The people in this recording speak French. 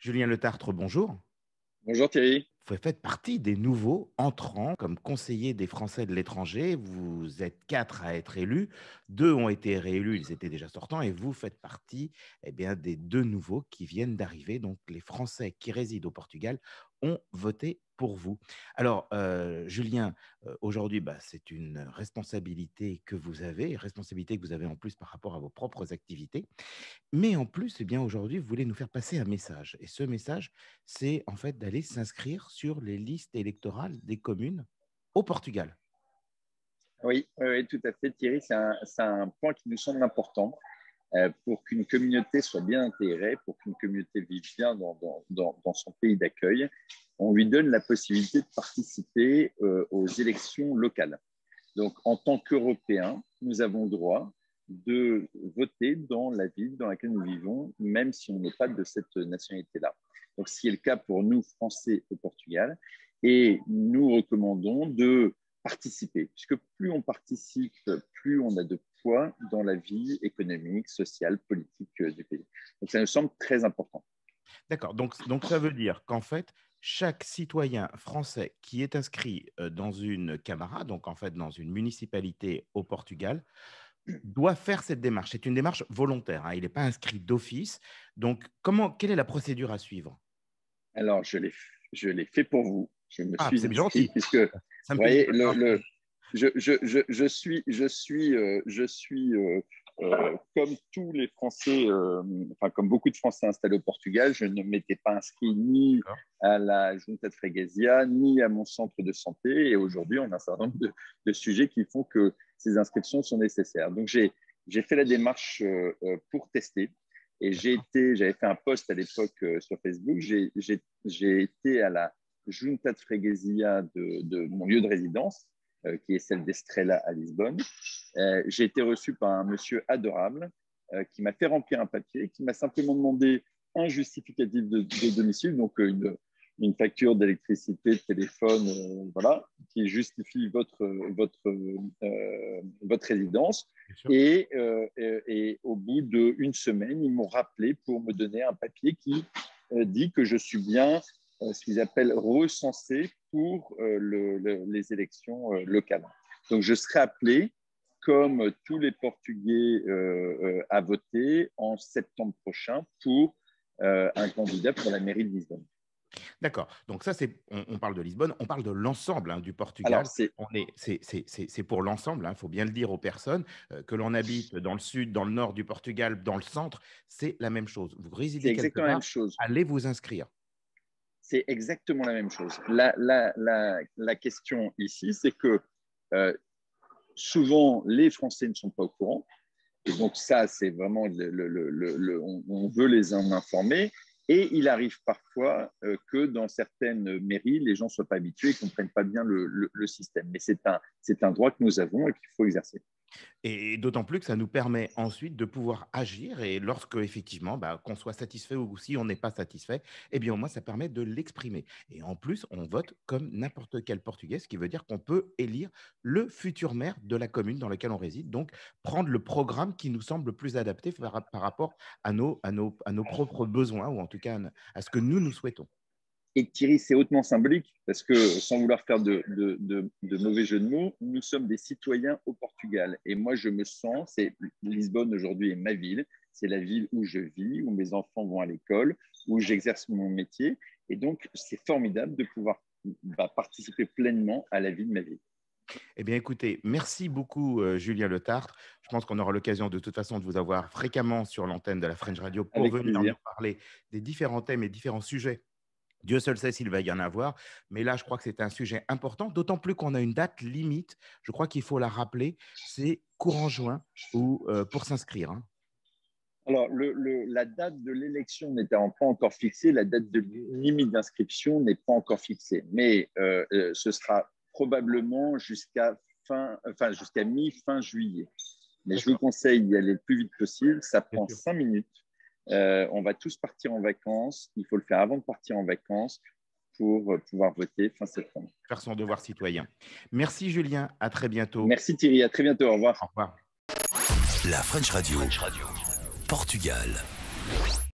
Julien Letartre, bonjour. Bonjour Thierry. Vous faites partie des nouveaux entrants comme conseiller des Français de l'étranger. Vous êtes 4 à être élus. 2 ont été réélus, ils étaient déjà sortants. Et vous faites partie des 2 nouveaux qui viennent d'arriver. Donc, les Français qui résident au Portugal ont voté pour vous. Alors, Julien, aujourd'hui, c'est une responsabilité que vous avez, une responsabilité que vous avez en plus par rapport à vos propres activités. Mais en plus, aujourd'hui, vous voulez nous faire passer un message. Et ce message, c'est en fait d'aller s'inscrire sur les listes électorales des communes au Portugal. Oui, oui, oui, tout à fait Thierry, c'est un point qui nous semble important pour qu'une communauté soit bien intégrée, pour qu'une communauté vive bien dans son pays d'accueil. On lui donne la possibilité de participer aux élections locales. Donc, en tant qu'Européens, nous avons le droit de voter dans la ville dans laquelle nous vivons, même si on n'est pas de cette nationalité-là. Donc, ce qui est le cas pour nous, Français, au Portugal. Et nous recommandons de participer, puisque plus on participe, plus on a de poids dans la vie économique, sociale, politique du pays. Donc, ça nous semble très important. D'accord. Donc, ça veut dire qu'en fait, chaque citoyen français qui est inscrit dans une Camara, donc en fait dans une municipalité au Portugal, doit faire cette démarche. C'est une démarche volontaire, hein. Il n'est pas inscrit d'office. Donc, quelle est la procédure à suivre? Alors, je l'ai fait pour vous. Je me Ah, suis c'est inscrit, gentil. puisque, vous Ça me fait une voyez, bonne info. comme tous les Français, enfin, comme beaucoup de Français installés au Portugal, je ne m'étais pas inscrit ni D'accord. à la Junta de Freguesia, ni à mon centre de santé. Et aujourd'hui, on a un certain nombre de sujets qui font que ces inscriptions sont nécessaires. Donc, j'ai fait la démarche pour tester. Et D'accord. j'avais fait un post à l'époque sur Facebook. J'ai été à la Junta de Freguesia de mon lieu de résidence, qui est celle d'Estrela à Lisbonne. J'ai été reçu par un monsieur adorable qui m'a fait remplir un papier, qui m'a simplement demandé un justificatif de domicile, donc une facture d'électricité, de téléphone, voilà, qui justifie votre résidence. Bien sûr. Et au bout d'une semaine, ils m'ont rappelé pour me donner un papier qui dit que je suis bien ce qu'ils appellent recensé pour les élections locales. Donc, je serai appelé, comme tous les Portugais, à voter en septembre prochain pour un candidat pour la mairie de Lisbonne. D'accord. Donc ça, on parle de Lisbonne, on parle de l'ensemble, hein, du Alors, Portugal. C'est pour l'ensemble, il faut bien le dire aux personnes, que l'on habite dans le sud, dans le nord du Portugal, dans le centre, c'est la même chose. Vous c'est résidez quelque exactement la même part, chose. allez vous inscrire. C'est exactement la même chose. La question ici, c'est que euh, souvent, les Français ne sont pas au courant. Et donc ça, c'est vraiment, on veut les en informer. Et il arrive parfois que dans certaines mairies, les gens ne soient pas habitués et ne comprennent pas bien le système. Mais c'est un droit que nous avons et qu'il faut exercer. Et d'autant plus que ça nous permet ensuite de pouvoir agir et lorsque effectivement, qu'on soit satisfait ou si on n'est pas satisfait, eh bien au moins ça permet de l'exprimer. Et en plus, on vote comme n'importe quel Portugais, ce qui veut dire qu'on peut élire le futur maire de la commune dans laquelle on réside, donc prendre le programme qui nous semble le plus adapté par rapport à nos propres besoins ou en tout cas à ce que nous souhaitons. Et Thierry, c'est hautement symbolique parce que, sans vouloir faire de mauvais jeux de mots, nous sommes des citoyens au Portugal. Et moi, je me sens, Lisbonne aujourd'hui est ma ville, c'est la ville où je vis, où mes enfants vont à l'école, où j'exerce mon métier. Et donc, c'est formidable de pouvoir participer pleinement à la vie de ma ville. Eh bien, écoutez, merci beaucoup, Julien Letartre. Je pense qu'on aura l'occasion de toute façon de vous avoir fréquemment sur l'antenne de la French Radio pour Avec venir nous plaisir. parler des différents thèmes et différents sujets. Dieu seul sait s'il va y en avoir, mais là, je crois que c'est un sujet important, d'autant plus qu'on a une date limite. Je crois qu'il faut la rappeler, c'est courant juin ou pour s'inscrire, hein. Alors, la date de l'élection n'étant pas encore fixée, la date de limite d'inscription n'est pas encore fixée, mais ce sera probablement jusqu'à mi-fin juillet. Mais je vous D'accord, conseille d'y aller le plus vite possible. Ça bien prend sûr. 5 minutes. On va tous partir en vacances. Il faut le faire avant de partir en vacances pour pouvoir voter fin septembre. Faire son devoir citoyen. Merci, Julien. À très bientôt. Merci Thierry. À très bientôt. Au revoir. Au revoir. La French Radio. Portugal.